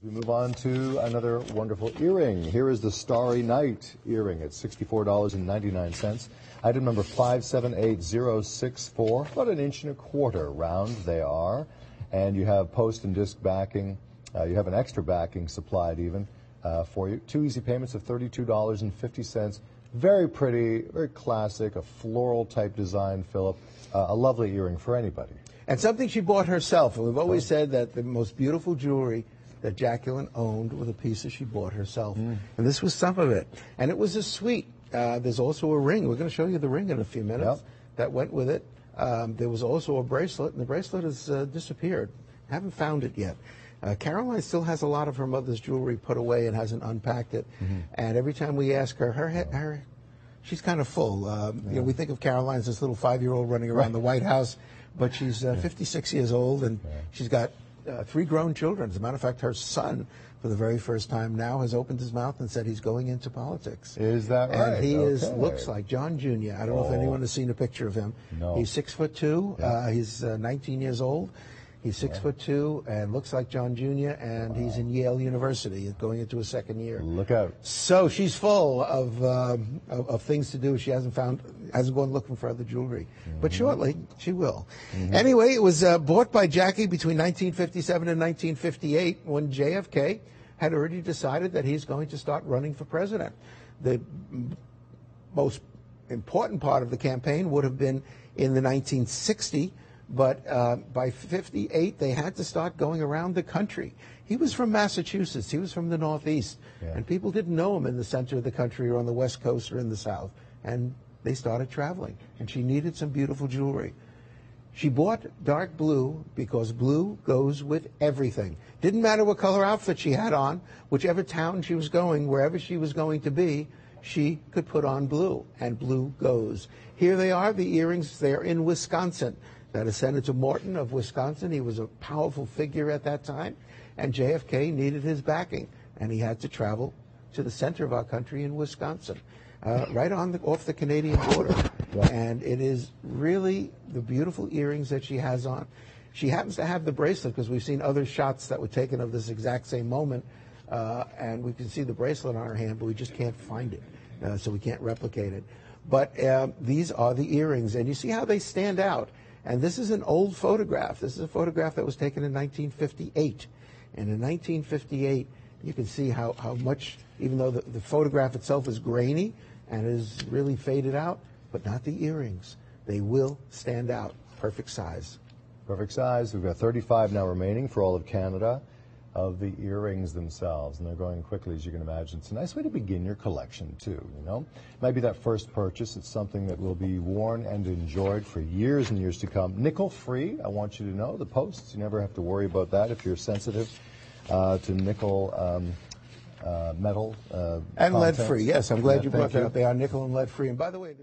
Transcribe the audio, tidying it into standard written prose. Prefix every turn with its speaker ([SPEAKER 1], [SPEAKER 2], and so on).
[SPEAKER 1] We move on to another wonderful earring. Here is the Starry Night earring at $64.99. Item number 578064, about 1.25 inches round they are. And you have post and disc backing. You have an extra backing supplied even for you. 2 easy payments of $32.50. Very pretty, very classic, a floral type design, Philip. A lovely earring for anybody.
[SPEAKER 2] And something she bought herself. And we've always said that the most beautiful jewelry that Jacqueline owned were the pieces she bought herself. And this was some of it. And it was a suite. There's also a ring. We're going to show you the ring in a few minutes that went with it. There was also a bracelet, and the bracelet has disappeared. Haven't found it yet. Caroline still has a lot of her mother's jewelry put away and hasn't unpacked it. And every time we ask her, she's kind of full. You know, we think of Caroline as this little 5-year-old running around the White House, but she's 56 years old, and she's got 3 grown children. As a matter of fact, her son, for the very first time now, has opened his mouth and said he's going into politics.
[SPEAKER 1] Is that right?
[SPEAKER 2] And he looks like John Jr. I don't know if anyone has seen a picture of him.
[SPEAKER 1] No.
[SPEAKER 2] He's 6'2". He's 19 years old. He's 6'2" and looks like John Jr. And he's in Yale University, going into his 2nd year.
[SPEAKER 1] Look out!
[SPEAKER 2] So she's full of things to do. She hasn't gone looking for other jewelry, but shortly she will. Anyway, it was bought by Jackie between 1957 and 1958, when JFK had already decided that he's going to start running for president. The most important part of the campaign would have been in the 1960. But by 58, they had to start going around the country. He was from Massachusetts. He was from the Northeast. And people didn't know him in the center of the country or on the West Coast or in the South. And they started traveling. And she needed some beautiful jewelry. She bought dark blue because blue goes with everything. Didn't matter what color outfit she had on, whichever town she was going, wherever she was going to be, she could put on blue. And blue goes. Here they are, the earrings. They're in Wisconsin. That is Senator Morton of Wisconsin. He was a powerful figure at that time, and JFK needed his backing, and he had to travel to the center of our country in Wisconsin, right off the Canadian border. And it is really the beautiful earrings that she has on. She happens to have the bracelet because we've seen other shots that were taken of this exact same moment, and we can see the bracelet on her hand, but we just can't find it, so we can't replicate it. But these are the earrings, and you see how they stand out. And this is an old photograph. This is a photograph that was taken in 1958. And in 1958, you can see how much, even though the photograph itself is grainy and is really faded out, but not the earrings. They will stand out. Perfect size.
[SPEAKER 1] Perfect size. We've got 35 now remaining for all of Canada of the earrings themselves, and they're going quickly, as you can imagine. It's a nice way to begin your collection too, you know. It might be that first purchase. It's something that will be worn and enjoyed for years and years to come. Nickel free, I want you to know. The posts, you never have to worry about that if you're sensitive to nickel metal
[SPEAKER 2] and lead free. Yes, I'm glad you brought that
[SPEAKER 1] you.
[SPEAKER 2] up. They are nickel and lead free. And by the way,